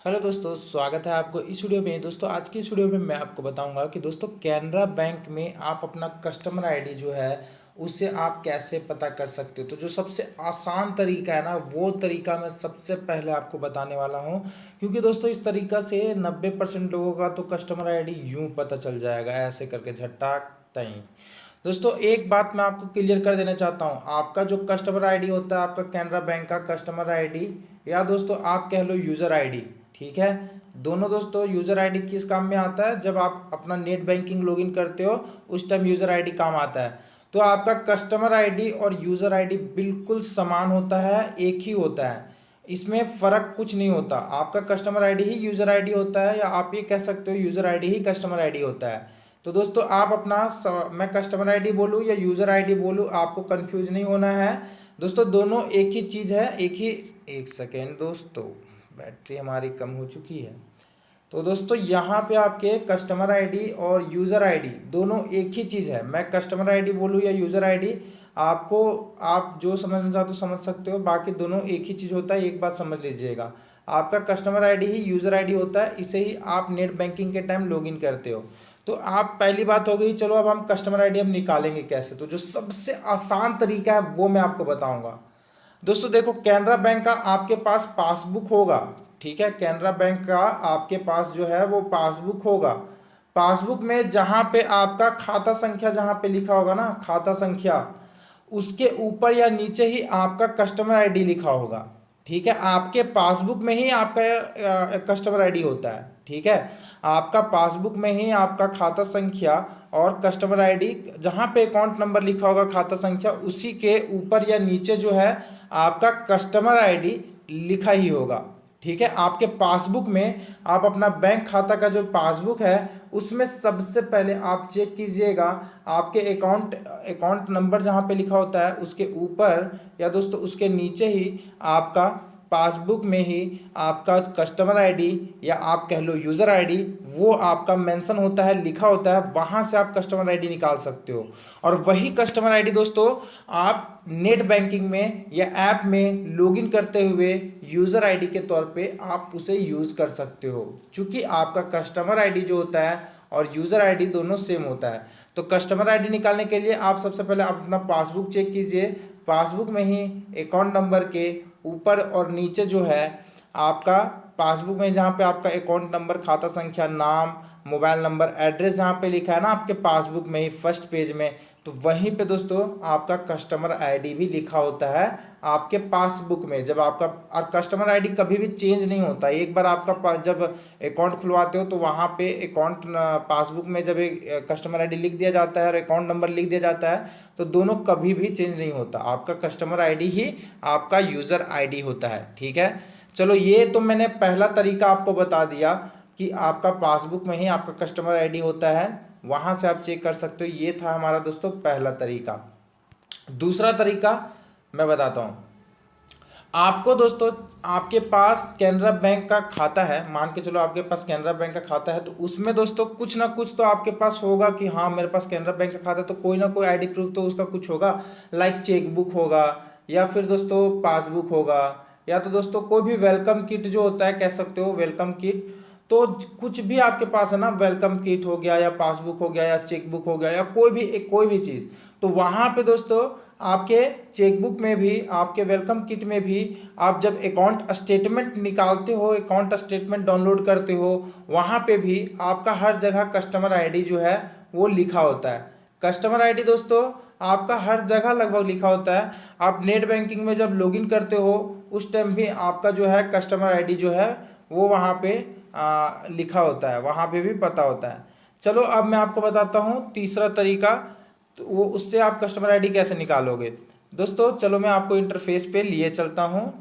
Hello दोस्तों, स्वागत है आपको इस वीडियो में। दोस्तों आज की इस वीडियो में मैं आपको बताऊंगा कि दोस्तों कैनरा बैंक में आप अपना कस्टमर आईडी जो है उससे आप कैसे पता कर सकते हो। तो जो सबसे आसान तरीका है ना, वो तरीका मैं सबसे पहले आपको बताने वाला हूं, क्योंकि दोस्तों इस तरीका से 90% लोगों का तो कस्टमर आईडी यूं पता चल जाएगा, ऐसे करके झटाक तई। दोस्तों एक बात मैं आपको क्लियर कर देना चाहता हूँ, आपका जो कस्टमर आईडी होता है, आपका कैनरा बैंक का कस्टमर आईडी या दोस्तों आप कह लो यूज़र आईडी, ठीक है। दोनों दोस्तों यूज़र आईडी किस काम में आता है, जब आप अपना नेट बैंकिंग लॉगिन करते हो उस टाइम यूज़र आईडी काम आता है। तो आपका कस्टमर आईडी और यूज़र आईडी बिल्कुल समान होता है, एक ही होता है, इसमें फ़र्क कुछ नहीं होता। आपका कस्टमर आईडी ही यूज़र आईडी होता है, या आप ये कह सकते हो यूज़र आईडी ही कस्टमर आईडी होता है। तो दोस्तों आप अपना मैं कस्टमर आईडी बोलूँ या यूज़र आईडी बोलूँ, आपको कंफ्यूज नहीं होना है। दोस्तों दोनों एक ही चीज़ है, एक ही। एक सेकेंड दोस्तों, बैटरी हमारी कम हो चुकी है। तो दोस्तों यहाँ पे आपके कस्टमर आईडी और यूज़र आईडी दोनों एक ही चीज़ है। मैं कस्टमर आईडी बोलूँ या यूज़र आईडी, आपको आप जो समझना चाहते हो समझ सकते हो, बाकी दोनों एक ही चीज़ होता है। एक बात समझ लीजिएगा, आपका कस्टमर आईडी ही यूज़र आईडी होता है, इसे ही आप नेट बैंकिंग के टाइम लॉगिन करते हो। तो आप पहली बात हो गई। चलो अब हम कस्टमर आईडी हम निकालेंगे कैसे, तो जो सबसे आसान तरीका है वो मैं आपको बताऊंगा। दोस्तों देखो, कैनरा बैंक का आपके पास पासबुक होगा, ठीक है। कैनरा बैंक का आपके पास जो है वो पासबुक होगा। पासबुक में जहाँ पे आपका खाता संख्या जहाँ पे लिखा होगा ना, खाता संख्या, उसके ऊपर या नीचे ही आपका कस्टमर आईडी लिखा होगा, ठीक है। आपके पासबुक में ही आपका कस्टमर आईडी होता है, ठीक है। आपका पासबुक में ही आपका खाता संख्या और कस्टमर आईडी, जहाँ पे अकाउंट नंबर लिखा होगा खाता संख्या, उसी के ऊपर या नीचे जो है आपका कस्टमर आईडी लिखा ही होगा, ठीक है। आपके पासबुक में आप अपना बैंक खाता का जो पासबुक है उसमें सबसे पहले आप चेक कीजिएगा, आपके अकाउंट नंबर जहाँ पे लिखा होता है उसके ऊपर या दोस्तों उसके नीचे ही आपका पासबुक में ही आपका कस्टमर आईडी या आप कह लो यूज़र आईडी, वो आपका मेंशन होता है, लिखा होता है। वहाँ से आप कस्टमर आईडी निकाल सकते हो, और वही कस्टमर आईडी दोस्तों आप नेट बैंकिंग में या ऐप में लॉगिन करते हुए यूज़र आईडी के तौर पे आप उसे यूज़ कर सकते हो, क्योंकि आपका कस्टमर आईडी जो होता है और यूज़र आईडी दोनों सेम होता है। तो कस्टमर आईडी निकालने के लिए आप सबसे पहले अपना पासबुक चेक कीजिए। पासबुक में ही अकाउंट नंबर के ऊपर और नीचे जो है आपका पासबुक में जहाँ पे आपका अकाउंट नंबर, खाता संख्या, नाम, मोबाइल नंबर, एड्रेस जहाँ पे लिखा है ना आपके पासबुक में ही फर्स्ट पेज में, तो वहीं पे दोस्तों आपका कस्टमर आईडी भी लिखा होता है आपके पासबुक में। जब आपका, और कस्टमर आईडी कभी भी चेंज नहीं होता। एक बार आपका जब अकाउंट खुलवाते हो तो वहाँ पे अकाउंट पासबुक में जब एक कस्टमर आईडी लिख दिया जाता है और अकाउंट नंबर लिख दिया जाता है, तो दोनों कभी भी चेंज नहीं होता। आपका कस्टमर आईडी ही आपका यूज़र आईडी होता है, ठीक है। चलो ये तो मैंने पहला तरीका आपको बता दिया कि आपका पासबुक में ही आपका कस्टमर आईडी होता है, वहाँ से आप चेक कर सकते हो। ये था हमारा दोस्तों पहला तरीका। दूसरा तरीका मैं बताता हूँ आपको। दोस्तों आपके पास कैनरा बैंक का खाता है, मान के चलो आपके पास कैनरा बैंक का खाता है, तो उसमें दोस्तों कुछ ना कुछ तो आपके पास होगा कि हाँ मेरे पास कैनरा बैंक का खाता है, तो कोई ना कोई आईडी प्रूफ तो उसका कुछ होगा। लाइक चेकबुक होगा, या फिर दोस्तों पासबुक होगा, या तो दोस्तों कोई भी वेलकम किट जो होता है, कह सकते हो वेलकम किट। तो कुछ भी आपके पास है ना, वेलकम किट हो गया या पासबुक हो गया या चेकबुक हो गया या कोई भी चीज़, तो वहाँ पे दोस्तों आपके चेकबुक में भी, आपके वेलकम किट में भी, आप जब अकाउंट स्टेटमेंट निकालते हो, अकाउंट स्टेटमेंट डाउनलोड करते हो, वहाँ पे भी आपका हर जगह कस्टमर आईडी जो है वो लिखा होता है। कस्टमर आईडी दोस्तों आपका हर जगह लगभग लिखा होता है। आप नेट बैंकिंग में जब लॉगिन करते हो उस टाइम भी आपका जो है कस्टमर आईडी जो है वो वहाँ पे लिखा होता है, वहाँ पे भी पता होता है। चलो अब मैं आपको बताता हूँ तीसरा तरीका, तो वो उससे आप कस्टमर आईडी कैसे निकालोगे। दोस्तों चलो मैं आपको इंटरफेस पे लिए चलता हूँ।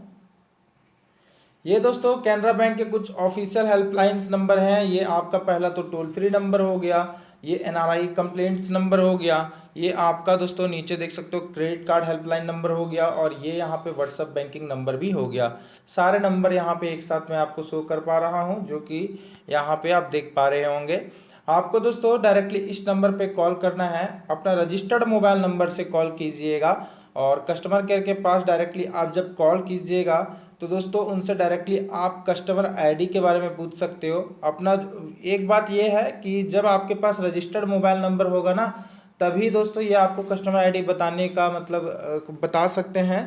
ये दोस्तों कैनरा बैंक के कुछ ऑफिशियल हेल्पलाइंस नंबर हैं। ये आपका पहला तो टोल फ्री नंबर हो गया, ये एनआरआई कंप्लेंट्स नंबर हो गया, ये आपका दोस्तों नीचे देख सकते हो क्रेडिट कार्ड हेल्पलाइन नंबर हो गया, और ये यहाँ पे व्हाट्सएप बैंकिंग नंबर भी हो गया। सारे नंबर यहाँ पे एक साथ मैं आपको शो कर पा रहा हूँ, जो कि यहाँ पे आप देख पा रहे होंगे। आपको दोस्तों डायरेक्टली इस नंबर पे कॉल करना है, अपना रजिस्टर्ड मोबाइल नंबर से कॉल कीजिएगा, और कस्टमर केयर के पास डायरेक्टली आप जब कॉल कीजिएगा तो दोस्तों उनसे डायरेक्टली आप कस्टमर आईडी के बारे में पूछ सकते हो अपना। एक बात ये है कि जब आपके पास रजिस्टर्ड मोबाइल नंबर होगा ना, तभी दोस्तों ये आपको कस्टमर आईडी बताने का मतलब बता सकते हैं,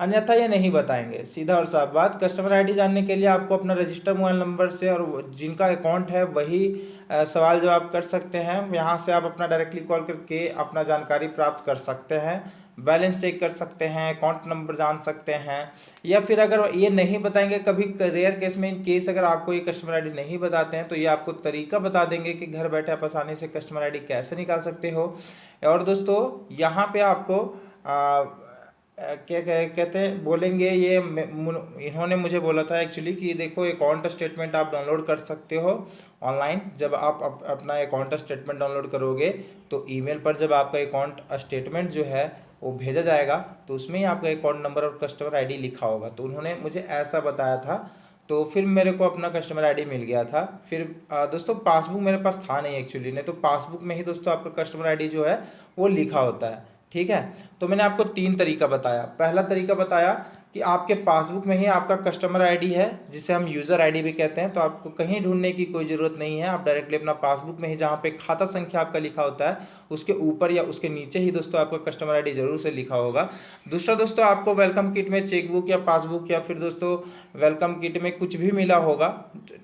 अन्यथा ये नहीं बताएंगे। सीधा और साफ बात, कस्टमर आईडी जानने के लिए आपको अपना रजिस्टर्ड मोबाइल नंबर से और जिनका अकाउंट है वही सवाल जवाब कर सकते हैं। यहाँ से आप अपना डायरेक्टली कॉल करके अपना जानकारी प्राप्त कर सकते हैं, बैलेंस चेक कर सकते हैं, अकाउंट नंबर जान सकते हैं। या फिर अगर ये नहीं बताएंगे, कभी रेयर केस में इन केस अगर आपको ये कस्टमर आईडी नहीं बताते हैं, तो ये आपको तरीका बता देंगे कि घर बैठे आप आसानी से कस्टमर आईडी कैसे निकाल सकते हो। और दोस्तों यहाँ पे आपको क्या कहते हैं बोलेंगे, ये इन्होंने मुझे बोला था एक्चुअली कि देखो अकाउंट स्टेटमेंट आप डाउनलोड कर सकते हो ऑनलाइन। जब आप अपना अकाउंट स्टेटमेंट डाउनलोड करोगे तो ईमेल पर जब आपका अकाउंट स्टेटमेंट जो है वो भेजा जाएगा, तो उसमें ही आपका अकाउंट नंबर और कस्टमर आईडी लिखा होगा। तो उन्होंने मुझे ऐसा बताया था, तो फिर मेरे को अपना कस्टमर आईडी मिल गया था। फिर दोस्तों पासबुक मेरे पास था नहीं एक्चुअली, नहीं तो पासबुक में ही दोस्तों आपका कस्टमर आईडी जो है वो लिखा होता है। ठीक है, तो मैंने आपको 3 तरीका बताया। पहला तरीका बताया कि आपके पासबुक में ही आपका कस्टमर आईडी है, जिसे हम यूज़र आईडी भी कहते हैं, तो आपको कहीं ढूंढने की कोई ज़रूरत नहीं है। आप डायरेक्टली अपना पासबुक में ही जहाँ पे खाता संख्या आपका लिखा होता है उसके ऊपर या उसके नीचे ही दोस्तों आपका कस्टमर आईडी जरूर से लिखा होगा। दूसरा दोस्तों, आपको वेलकम किट में चेकबुक या पासबुक या फिर दोस्तों वेलकम किट में कुछ भी मिला होगा,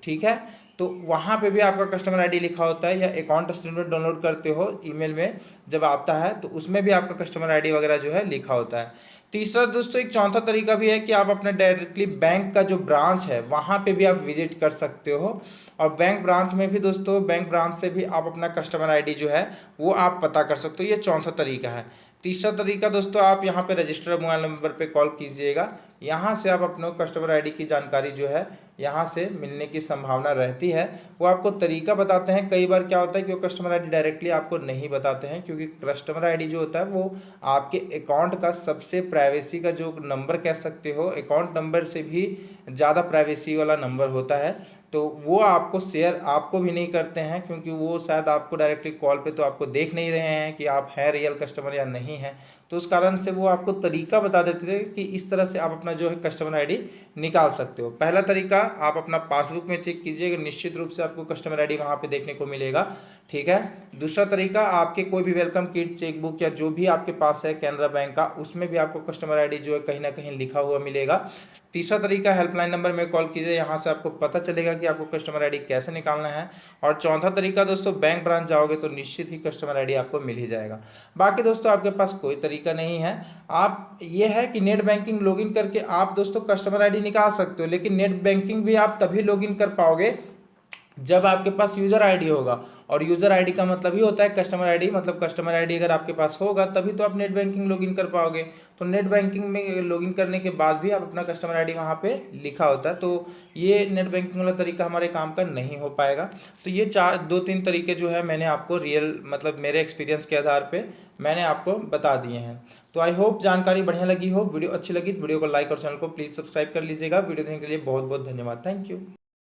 ठीक है, तो वहाँ पे भी आपका कस्टमर आईडी लिखा होता है। या अकाउंट स्टेटमेंट डाउनलोड करते हो ईमेल में जब आता है, तो उसमें भी आपका कस्टमर आईडी वगैरह जो है लिखा होता है। तीसरा दोस्तों, एक चौथा तरीका भी है कि आप अपने डायरेक्टली बैंक का जो ब्रांच है वहाँ पे भी आप विजिट कर सकते हो, और बैंक ब्रांच में भी दोस्तों बैंक ब्रांच से भी आप अपना कस्टमर आईडी जो है वो आप पता कर सकते हो। ये चौथा तरीका है। तीसरा तरीका दोस्तों, आप यहाँ पे रजिस्टर्ड मोबाइल नंबर पे कॉल कीजिएगा, यहाँ से आप अपने कस्टमर आईडी की जानकारी जो है यहाँ से मिलने की संभावना रहती है। वो आपको तरीका बताते हैं। कई बार क्या होता है कि वो कस्टमर आईडी डायरेक्टली आपको नहीं बताते हैं, क्योंकि कस्टमर आईडी जो होता है वो आपके अकाउंट का सबसे प्राइवेसी का जो नंबर कह सकते हो, अकाउंट नंबर से भी ज़्यादा प्राइवेसी वाला नंबर होता है। तो वो आपको शेयर आपको भी नहीं करते हैं, क्योंकि वो शायद आपको डायरेक्टली कॉल पे तो आपको देख नहीं रहे हैं कि आप हैं रियल कस्टमर या नहीं हैं। तो उस कारण से वो आपको तरीका बता देते थे कि इस तरह से आप अपना जो है कस्टमर आईडी निकाल सकते हो। पहला तरीका, आप अपना पासबुक में चेक कीजिएगा, निश्चित रूप से आपको कस्टमर आईडी वहाँ पे देखने को मिलेगा। ठीक है। दूसरा तरीका, आपके कोई भी वेलकम किट, चेकबुक या जो भी आपके पास है कैनरा बैंक का, उसमें भी आपको कस्टमर आईडी जो है कहीं ना कहीं लिखा हुआ मिलेगा। तीसरा तरीका, हेल्पलाइन नंबर में कॉल कीजिए, यहाँ से आपको पता चलेगा कि आपको कस्टमर आईडी कैसे निकालना है। और चौथा तरीका दोस्तों, बैंक ब्रांच जाओगे तो निश्चित ही कस्टमर आईडी आपको मिल ही जाएगा। बाकी दोस्तों आपके पास कोई तरीका नहीं है। आप ये है कि नेट बैंकिंग लॉगिन करके आप दोस्तों कस्टमर आईडी निकाल सकते हो, लेकिन नेट बैंकिंग भी आप तभी लॉगिन कर पाओगे जब आपके पास यूज़र आईडी होगा। और यूज़र आईडी का मतलब ही होता है कस्टमर आईडी, मतलब कस्टमर आईडी अगर आपके पास होगा तभी तो आप नेट बैंकिंग लॉगिन कर पाओगे। तो नेट बैंकिंग में लॉगिन करने के बाद भी आप अपना कस्टमर आईडी वहाँ पे लिखा होता है, तो ये नेट बैंकिंग वाला तरीका हमारे काम का नहीं हो पाएगा। तो ये 2-3 तरीके जो है मैंने आपको रियल मतलब मेरे एक्सपीरियंस के आधार पर मैंने आपको बता दिए हैं। तो आई होप जानकारी बढ़िया लगी हो। वीडियो अच्छी लगी तो वीडियो को लाइक और चैनल को प्लीज़ सब्सक्राइब कर लीजिएगा। वीडियो देखने के लिए बहुत बहुत धन्यवाद। Thank you.